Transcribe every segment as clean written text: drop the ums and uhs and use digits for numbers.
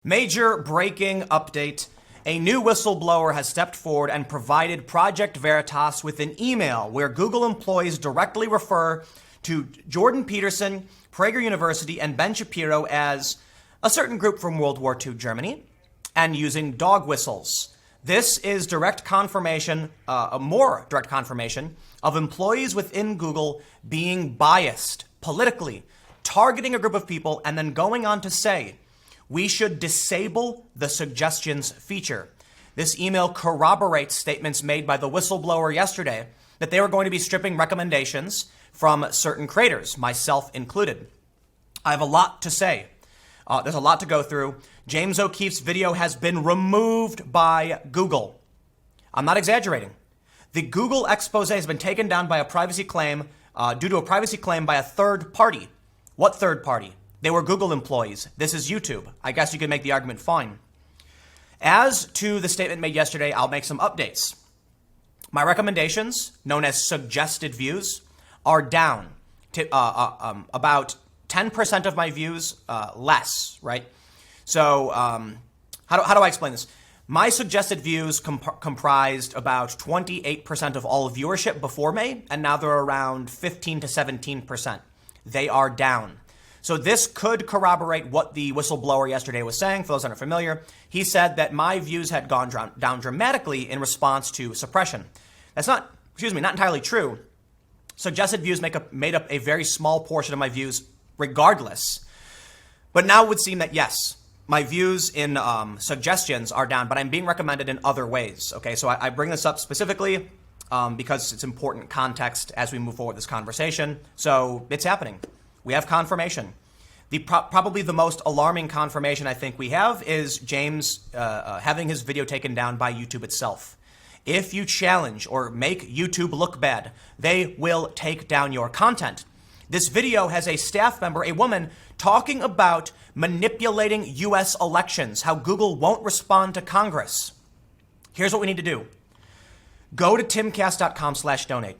Major breaking update. A new whistleblower has stepped forward and provided Project Veritas with an email where Google employees directly refer to Jordan Peterson, Prager University, and Ben Shapiro as a certain group from World War II Germany and using dog whistles. This is direct confirmation, more direct confirmation of employees within Google being biased politically, targeting a group of people, and then going on to say, we should disable the suggestions feature. This email corroborates statements made by the whistleblower yesterday that they were going to be stripping recommendations from certain creators, myself included. I have a lot to say. There's a lot to go through. James O'Keefe's video has been removed by Google. I'm not exaggerating. The Google expose has been taken down by a privacy claim, due to a privacy claim by a third party. What third party? They were Google employees. This is YouTube. I guess you could make the argument fine. As to the statement made yesterday, I'll make some updates. My recommendations, known as suggested views, are down to about 10% of my views less, right? So how do I explain this? My suggested views comprised about 28% of all viewership before May, and now they're around 15 to 17%. They are down. So this could corroborate what the whistleblower yesterday was saying. For those that are familiar, he said that my views had gone down dramatically in response to suppression. That's not entirely true. Suggested views made up a very small portion of my views regardless. But now it would seem that yes, my views in suggestions are down, but I'm being recommended in other ways. Okay, so I bring this up specifically because it's important context as we move forward with this conversation. So it's happening. We have confirmation. Probably the most alarming confirmation I think we have is James having his video taken down by YouTube itself. If you challenge or make YouTube look bad, they will take down your content. This video has a staff member, a woman, talking about manipulating U.S. elections, how Google won't respond to Congress. Here's what we need to do. Go to timcast.com/donate.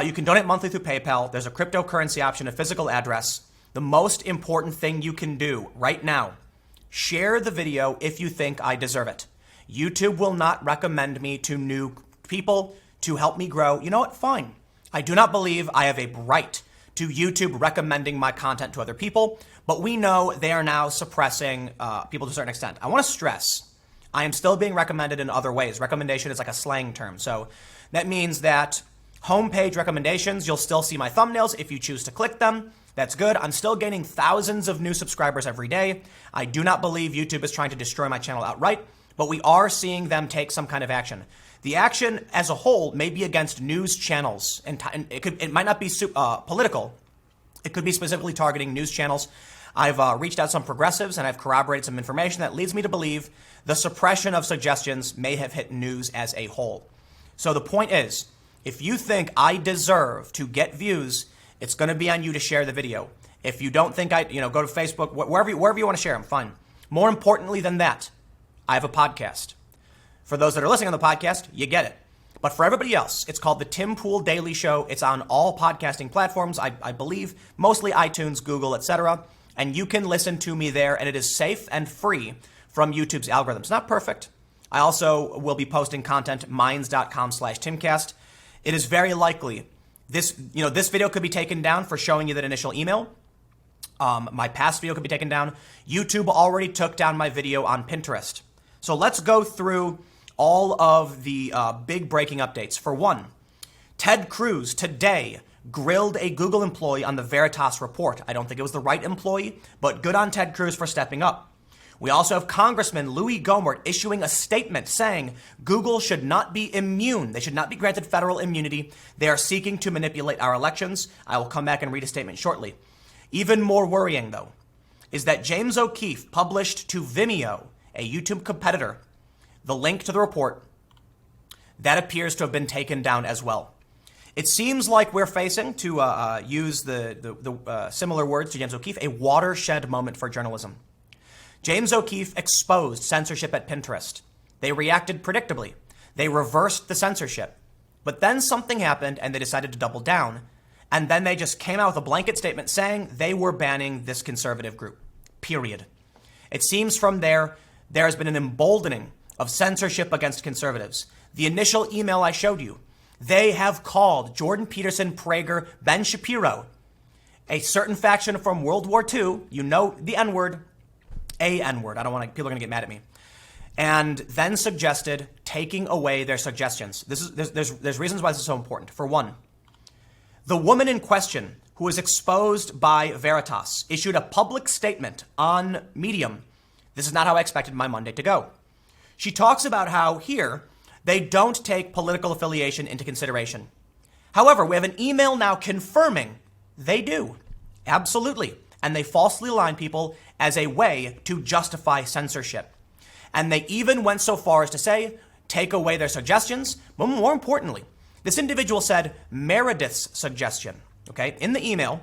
You can donate monthly through PayPal. There's a cryptocurrency option, a physical address. The most important thing you can do right now, share the video if you think I deserve it. YouTube will not recommend me to new people to help me grow. You know what? Fine. I do not believe I have a right to YouTube recommending my content to other people, but we know they are now suppressing people to a certain extent. I want to stress, I am still being recommended in other ways. Recommendation is like a slang term. So that means that homepage recommendations, you'll still see my thumbnails if you choose to click them. That's good. I'm still gaining thousands of new subscribers every day. I do not believe YouTube is trying to destroy my channel outright, but we are seeing them take some kind of action. The action as a whole may be against news channels, and it might not be political. It could be specifically targeting news channels. I've reached out to some progressives and I've corroborated some information that leads me to believe the suppression of suggestions may have hit news as a whole. So the point is, if you think I deserve to get views, it's going to be on you to share the video. If you don't think go to Facebook, wherever you want to share them, fine. More importantly than that, I have a podcast. For those that are listening on the podcast, you get it. But for everybody else, it's called the Tim Pool Daily Show. It's on all podcasting platforms, I believe, mostly iTunes, Google, etc. And you can listen to me there, and it is safe and free from YouTube's algorithms. Not perfect. I also will be posting content at minds.com/Timcast. It is very likely this video could be taken down for showing you that initial email. My past video could be taken down. YouTube already took down my video on Pinterest. So let's go through all of the big breaking updates. For one, Ted Cruz today grilled a Google employee on the Veritas report. I don't think it was the right employee, but good on Ted Cruz for stepping up. We also have Congressman Louie Gohmert issuing a statement saying Google should not be immune. They should not be granted federal immunity. They are seeking to manipulate our elections. I will come back and read a statement shortly. Even more worrying, though, is that James O'Keefe published to Vimeo, a YouTube competitor, the link to the report. That appears to have been taken down as well. It seems like we're facing, to use the similar words to James O'Keefe, a watershed moment for journalism. James O'Keefe exposed censorship at Pinterest. They reacted predictably. They reversed the censorship. But then something happened and they decided to double down. And then they just came out with a blanket statement saying they were banning this conservative group. Period. It seems from there has been an emboldening of censorship against conservatives. The initial email I showed you, they have called Jordan Peterson, Prager, Ben Shapiro, a certain faction from World War II, you know the N-word, a N-word, people are going to get mad at me, and then suggested taking away their suggestions. There's reasons why this is so important. For one, the woman in question, who was exposed by Veritas, issued a public statement on Medium. This is not how I expected my Monday to go. She talks about how here they don't take political affiliation into consideration. However, we have an email now confirming they do. Absolutely. And they falsely line people as a way to justify censorship. And they even went so far as to say, take away their suggestions. But more importantly, this individual said Meredith's suggestion. Okay, in the email,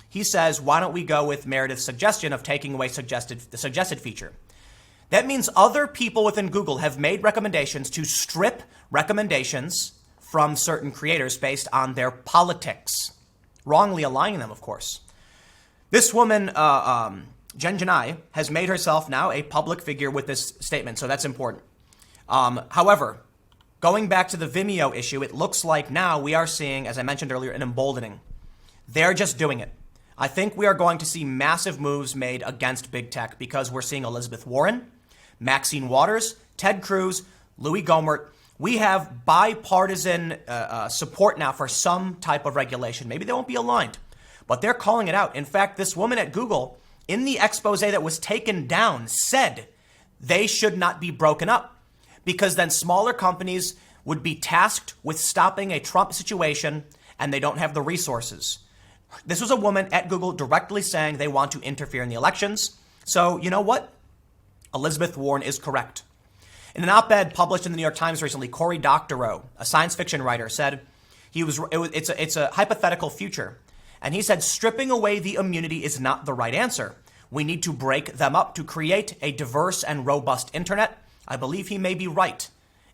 he says, why don't we go with Meredith's suggestion of taking away the suggested feature? That means other people within Google have made recommendations to strip recommendations from certain creators based on their politics, wrongly aligning them, of course. This woman, Jen Janai, has made herself now a public figure with this statement, so that's important. However, going back to the Vimeo issue, it looks like now we are seeing, as I mentioned earlier, an emboldening. They're just doing it. I think we are going to see massive moves made against big tech because we're seeing Elizabeth Warren, Maxine Waters, Ted Cruz, Louie Gohmert. We have bipartisan support now for some type of regulation. Maybe they won't be aligned, but they're calling it out. In fact, this woman at Google, in the expose that was taken down, said they should not be broken up because then smaller companies would be tasked with stopping a Trump situation and they don't have the resources. This was a woman at Google directly saying they want to interfere in the elections. So you know what? Elizabeth Warren is correct. In an op-ed published in the New York Times recently, Cory Doctorow, a science fiction writer, said it's a hypothetical future. And he said stripping away the immunity is not the right answer. We need to break them up to create a diverse and robust internet. I believe he may be right.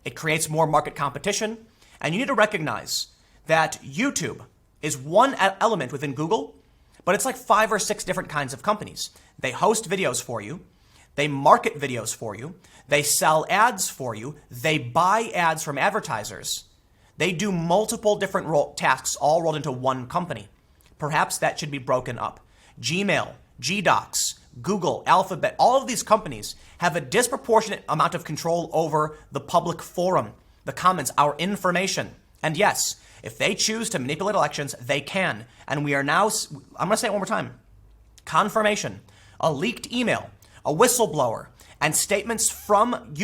It creates more market competition. And you need to recognize that YouTube is one element within Google, but it's like 5 or 6 different kinds of companies. They host videos for you. They market videos for you. They sell ads for you. They buy ads from advertisers. They do multiple different tasks all rolled into one company. Perhaps that should be broken up. Gmail, GDocs, Google, Alphabet, all of these companies have a disproportionate amount of control over the public forum, the comments, our information. And yes, if they choose to manipulate elections, they can. And we are now, I'm going to say it one more time, confirmation, a leaked email, a whistleblower, and statements from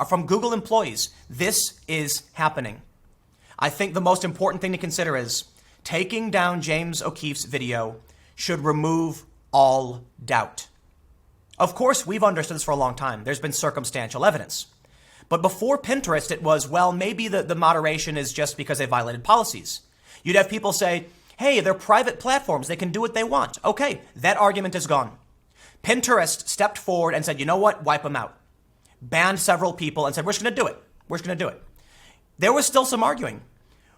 from Google employees. This is happening. I think the most important thing to consider is taking down James O'Keefe's video should remove all doubt. Of course, we've understood this for a long time. There's been circumstantial evidence. But before Pinterest, it was, well, maybe the moderation is just because they violated policies. You'd have people say, hey, they're private platforms. They can do what they want. Okay, that argument is gone. Pinterest stepped forward and said, you know what? Wipe them out. Banned several people and said, we're just going to do it. We're just going to do it. There was still some arguing.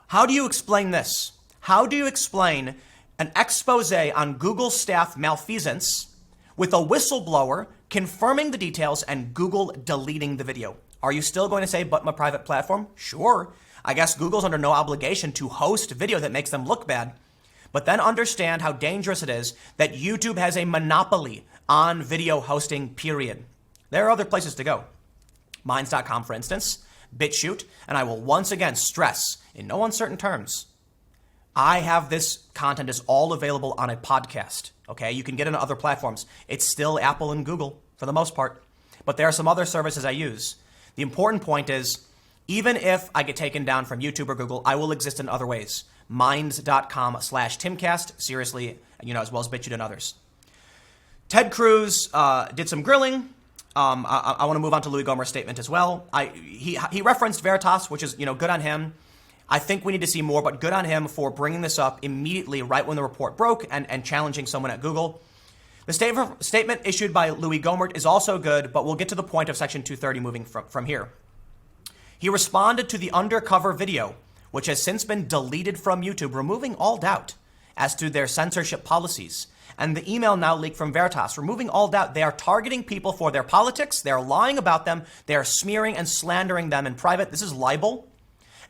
How do you explain this? How do you explain an expose on Google staff malfeasance with a whistleblower confirming the details and Google deleting the video? Are you still going to say, but my private platform? Sure. I guess Google's under no obligation to host video that makes them look bad. But then understand how dangerous it is that YouTube has a monopoly on video hosting, period. There are other places to go. Minds.com, for instance, BitChute, and I will once again stress, in no uncertain terms, I have this content is all available on a podcast, okay? You can get it on other platforms. It's still Apple and Google for the most part, but there are some other services I use. The important point is, even if I get taken down from YouTube or Google, I will exist in other ways. Minds.com/Timcast, seriously, as well as BitChute and others. Ted Cruz did some grilling. I want to move on to Louie Gohmert's statement as well. He referenced Veritas, which is, good on him. I think we need to see more, but good on him for bringing this up immediately right when the report broke and challenging someone at Google. The statement issued by Louie Gohmert is also good, but we'll get to the point of Section 230 moving from here. He responded to the undercover video, which has since been deleted from YouTube, removing all doubt as to their censorship policies. and the email now leaked from Veritas. Removing all doubt, they are targeting people for their politics. They are lying about them. They are smearing and slandering them in private. This is libel.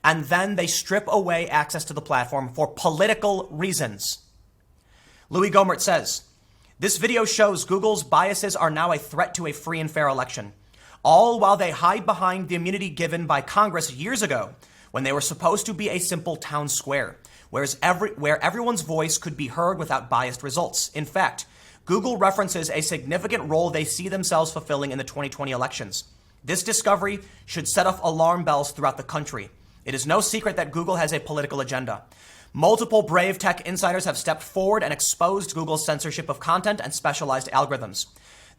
And then they strip away access to the platform for political reasons. Louie Gohmert says, this video shows Google's biases are now a threat to a free and fair election, all while they hide behind the immunity given by Congress years ago when they were supposed to be a simple town square, where everyone's voice could be heard without biased results. In fact, Google references a significant role they see themselves fulfilling in the 2020 elections. This discovery should set off alarm bells throughout the country. It is no secret that Google has a political agenda. Multiple brave tech insiders have stepped forward and exposed Google's censorship of content and specialized algorithms.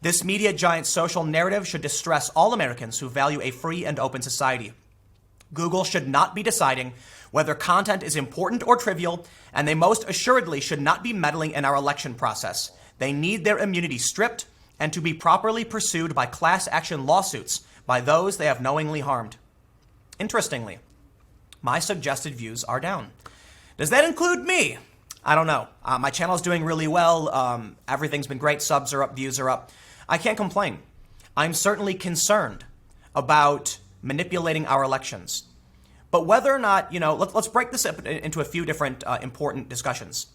This media giant's social narrative should distress all Americans who value a free and open society. Google should not be deciding whether content is important or trivial, and they most assuredly should not be meddling in our election process. They need their immunity stripped and to be properly pursued by class action lawsuits by those they have knowingly harmed. Interestingly, my suggested views are down. Does that include me? I don't know. My channel is doing really well. Everything's been great. Subs are up, views are up. I can't complain. I'm certainly concerned about manipulating our elections. But whether or not, let's break this up into a few different important discussions.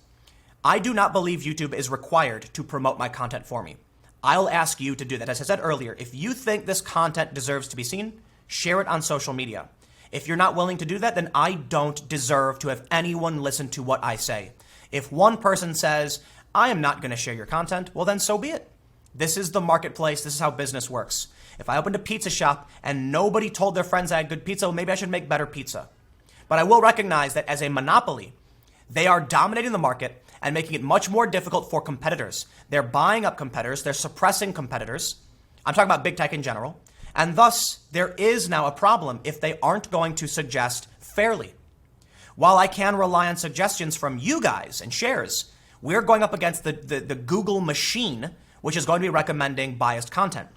I do not believe YouTube is required to promote my content for me. I'll ask you to do that. As I said earlier, if you think this content deserves to be seen, share it on social media. If you're not willing to do that, then I don't deserve to have anyone listen to what I say. If one person says, I am not going to share your content, well, then so be it. This is the marketplace. This is how business works. If I opened a pizza shop and nobody told their friends I had good pizza, well, maybe I should make better pizza. But I will recognize that as a monopoly, they are dominating the market and making it much more difficult for competitors. They're buying up competitors. They're suppressing competitors. I'm talking about big tech in general. And thus, there is now a problem if they aren't going to suggest fairly. While I can rely on suggestions from you guys and shares, we're going up against the Google machine, which is going to be recommending biased content.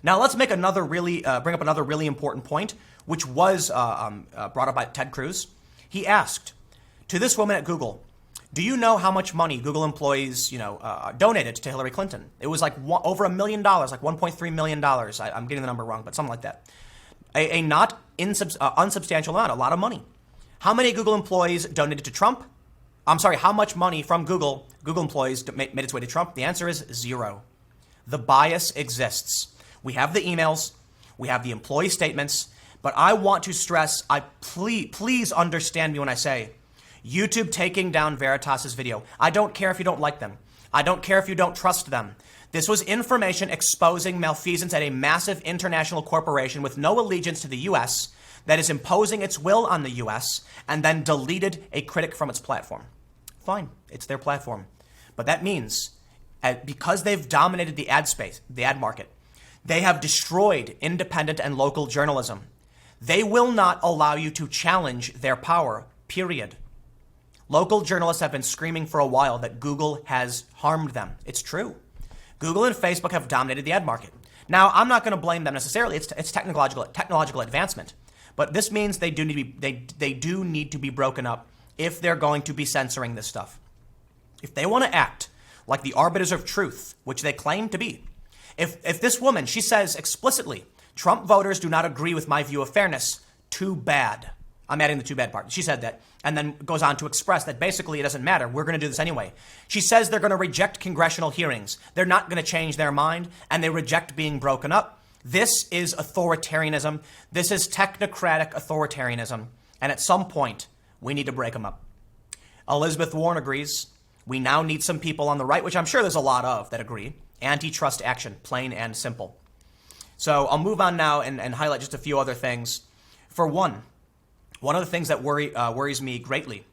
Now, let's make bring up another really important point, which was brought up by Ted Cruz. He asked, to this woman at Google, do you know how much money Google employees, donated to Hillary Clinton? It was like over $1 million, like $1.3 million. I'm getting the number wrong, but something like that. A not unsubstantial amount, a lot of money. How many Google employees donated to Trump? I'm sorry, how much money from Google employees made its way to Trump? The answer is 0. The bias exists. We have the emails, we have the employee statements, but I want to stress, please understand me when I say, YouTube taking down Veritas' video. I don't care if you don't like them. I don't care if you don't trust them. This was information exposing malfeasance at a massive international corporation with no allegiance to the U.S. that is imposing its will on the U.S. and then deleted a critic from its platform. Fine, it's their platform. But that means because they've dominated the ad space, the ad market, they have destroyed independent and local journalism. They will not allow you to challenge their power, period. Local journalists have been screaming for a while that Google has harmed them. It's true. Google and Facebook have dominated the ad market. Now, I'm not going to blame them necessarily. It's technological advancement. But this means they do need to be broken up if they're going to be censoring this stuff. If they want to act like the arbiters of truth, which they claim to be, if this woman, she says explicitly, Trump voters do not agree with my view of fairness, too bad. I'm adding the too bad part. She said that and then goes on to express that basically it doesn't matter. We're going to do this anyway. She says they're going to reject congressional hearings. They're not going to change their mind and they reject being broken up. This is authoritarianism. This is technocratic authoritarianism. And at some point, we need to break them up. Elizabeth Warren agrees. We now need some people on the right, which I'm sure there's a lot of that agree. Antitrust action, plain and simple. So I'll move on now and highlight just a few other things. For one of the things that worries me greatly.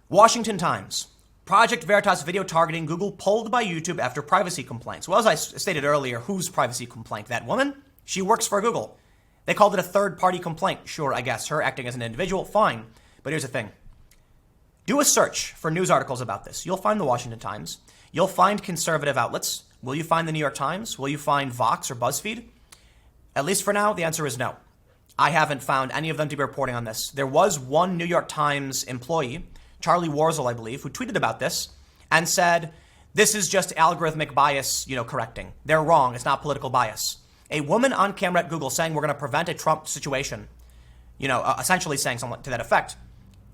Washington Times. Project Veritas video targeting Google pulled by YouTube after privacy complaints. Well, as I stated earlier, whose privacy complaint? That woman? She works for Google. They called it a third-party complaint. Sure, I guess. Her acting as an individual, fine. But here's the thing. Do a search for news articles about this. You'll find the Washington Times. You'll find conservative outlets. Will you find the New York Times? Will you find Vox or BuzzFeed? At least for now, the answer is no. I haven't found any of them to be reporting on this. There was one New York Times employee, Charlie Warzel, I believe, who tweeted about this and said, This is just algorithmic bias, correcting. They're wrong. It's not political bias. A woman on camera at Google saying we're going to prevent a Trump situation, essentially saying something to that effect.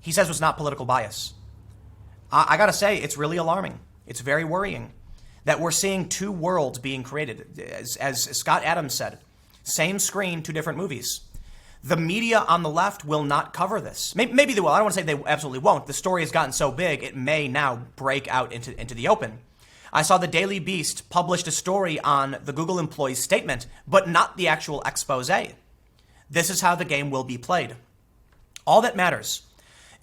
He says it's not political bias. I got to say, it's really alarming. It's very worrying that we're seeing two worlds being created. As Scott Adams said, same screen, two different movies. The media on the left will not cover this. Maybe they will. I don't want to say they absolutely won't. The story has gotten so big, it may now break out into the open. I saw the Daily Beast published a story on the Google employee's statement, but not the actual expose. This is how the game will be played. All that matters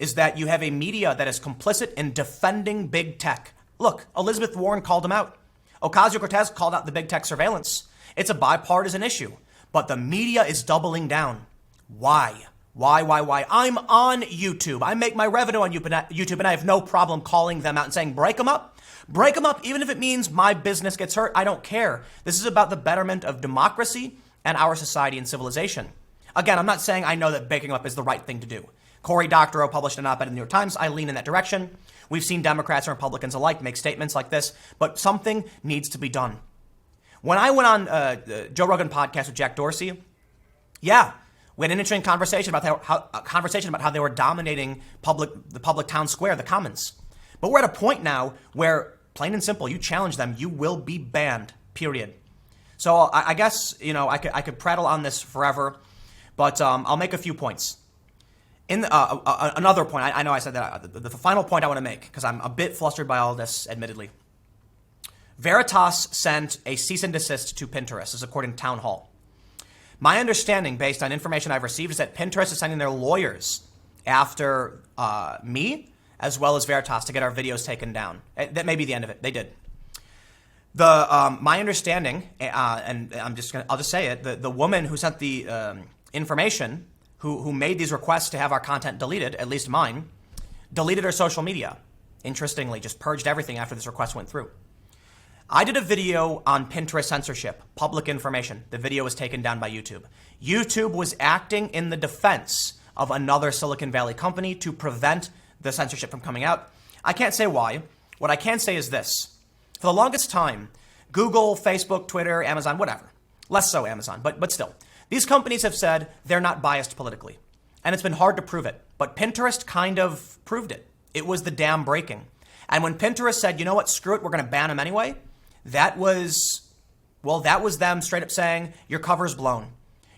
is that you have a media that is complicit in defending big tech. Look, Elizabeth Warren called him out. Ocasio-Cortez called out the big tech surveillance. It's a bipartisan issue, but the media is doubling down. Why? Why? I'm on YouTube. I make my revenue on YouTube, and I have no problem calling them out and saying, break them up. Break them up, even if it means my business gets hurt. I don't care. This is about the betterment of democracy and our society and civilization. Again, I'm not saying I know that breaking them up is the right thing to do. Cory Doctorow published an op-ed in the New York Times. I lean in that direction. We've seen Democrats and Republicans alike make statements like this, but something needs to be done. When I went on Joe Rogan podcast with Jack Dorsey, we had an interesting conversation about how they were dominating the public town square, the Commons. But we're at a point now where, plain and simple, you challenge them, you will be banned. Period. So I guess I could prattle on this forever, but I'll make a few points. Another point, I know I said that, the final point I want to make, because I'm a bit flustered by all this, admittedly. Veritas sent a cease and desist to Pinterest, this is according to Town Hall. My understanding, based on information I've received, is that Pinterest is sending their lawyers after me, as well as Veritas, to get our videos taken down. That may be the end of it. They did. My understanding, and I'll just say it, the woman who sent the information, who made these requests to have our content deleted, at least mine, deleted her social media. Interestingly, just purged everything after this request went through. I did a video on Pinterest censorship, public information. The video was taken down by YouTube. YouTube was acting in the defense of another Silicon Valley company to prevent the censorship from coming out. I can't say why. What I can say is this. For the longest time, Google, Facebook, Twitter, Amazon, whatever, less so Amazon, but still, these companies have said they're not biased politically. And it's been hard to prove it. But Pinterest kind of proved it. It was the dam breaking. And when Pinterest said, you know what, screw it, we're going to ban them anyway, that was them straight up saying, your cover's blown.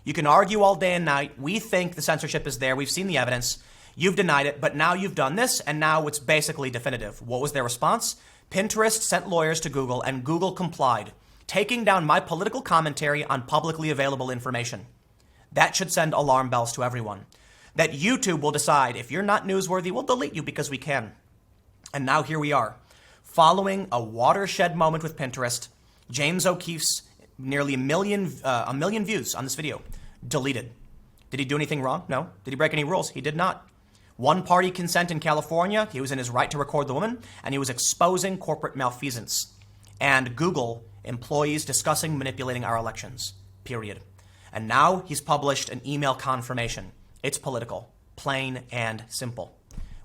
You can argue all day and night. We think the censorship is there. We've seen the evidence. You've denied it, but now you've done this, and now it's basically definitive. What was their response? Pinterest sent lawyers to Google, and Google complied, taking down my political commentary on publicly available information. That should send alarm bells to everyone. That YouTube will decide, if you're not newsworthy, we'll delete you because we can. And now here we are. Following a watershed moment with Pinterest, James O'Keefe's nearly a million views on this video, deleted. Did he do anything wrong? No. Did he break any rules? He did not. One-party consent in California, he was in his right to record the woman, and he was exposing corporate malfeasance. And Google, employees discussing manipulating our elections, period. And now he's published an email confirmation. It's political, plain and simple.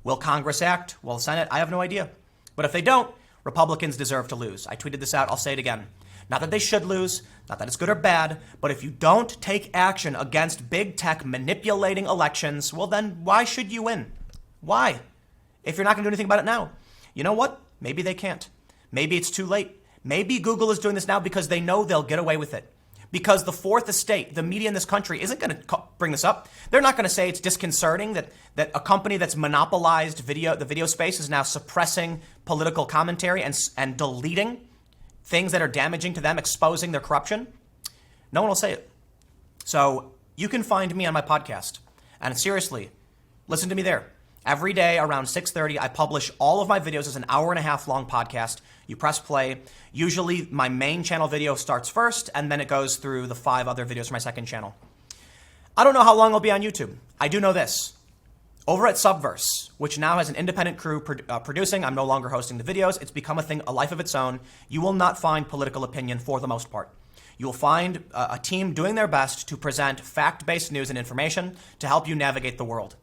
Will Congress act? Will the Senate? I have no idea. But if they don't, Republicans deserve to lose. I tweeted this out. I'll say it again. Not that they should lose, not that it's good or bad, but if you don't take action against big tech manipulating elections, well then why should you win? Why? If you're not going to do anything about it now. You know what? Maybe they can't. Maybe it's too late. Maybe Google is doing this now because they know they'll get away with it. Because the fourth estate, the media in this country, isn't going to bring this up. They're not going to say it's disconcerting that a company that's monopolized the video space is now suppressing political commentary and deleting things that are damaging to them, exposing their corruption. No one will say it. So you can find me on my podcast. And seriously, listen to me there. Every day around 6:30, I publish all of my videos as an hour-and-a-half long podcast. You press play. Usually my main channel video starts first, and then it goes through the 5 other videos from my second channel. I don't know how long I'll be on YouTube. I do know this. Over at Subverse, which now has an independent crew producing, I'm no longer hosting the videos. It's become a life of its own. You will not find political opinion for the most part. You will find a team doing their best to present fact-based news and information to help you navigate the world.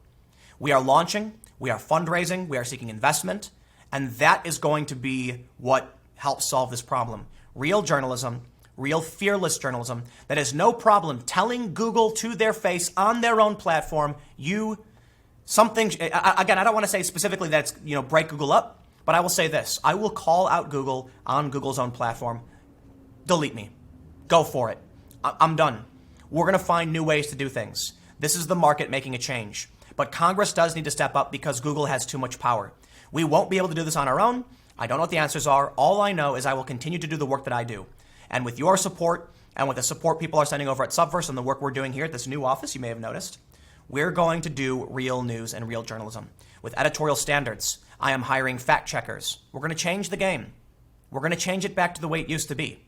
We are launching, we are fundraising, we are seeking investment, and that is going to be what help solve this problem. Real journalism, real fearless journalism that has no problem telling Google to their face on their own platform, again, I don't want to say specifically that it's, break Google up, but I will say this. I will call out Google on Google's own platform. Delete me. Go for it. I'm done. We're going to find new ways to do things. This is the market making a change. But Congress does need to step up because Google has too much power. We won't be able to do this on our own. I don't know what the answers are. All I know is I will continue to do the work that I do. And with your support and with the support people are sending over at Subverse and the work we're doing here at this new office, you may have noticed, we're going to do real news and real journalism. With editorial standards, I am hiring fact checkers. We're going to change the game. We're going to change it back to the way it used to be.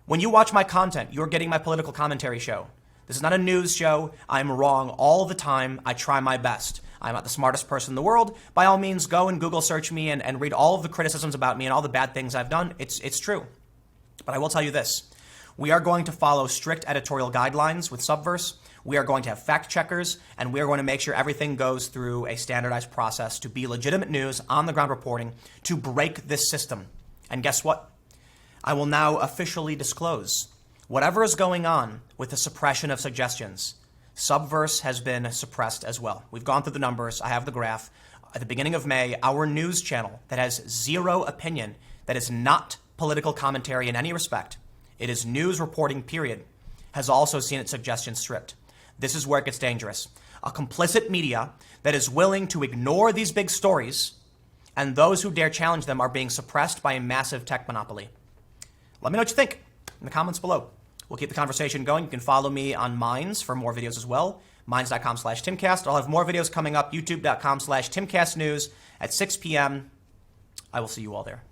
When you watch my content, you're getting my political commentary show. This is not a news show. I'm wrong all the time. I try my best. I'm not the smartest person in the world. By all means, go and Google search me and read all of the criticisms about me and all the bad things I've done. It's true. But I will tell you this. We are going to follow strict editorial guidelines with Subverse. We are going to have fact checkers, and we are going to make sure everything goes through a standardized process to be legitimate news, on-the-ground reporting, to break this system. And guess what? I will now officially disclose whatever is going on with the suppression of suggestions. Subverse has been suppressed as well. We've gone through the numbers. I have the graph. At the beginning of May, our news channel that has zero opinion, that is not political commentary in any respect, it is news reporting, period, has also seen its suggestions stripped. This is where it gets dangerous. A complicit media that is willing to ignore these big stories, and those who dare challenge them are being suppressed by a massive tech monopoly. Let me know what you think in the comments below. We'll keep the conversation going. You can follow me on Minds for more videos as well. Minds.com/Timcast. I'll have more videos coming up. YouTube.com/TimcastNews at 6 p.m. I will see you all there.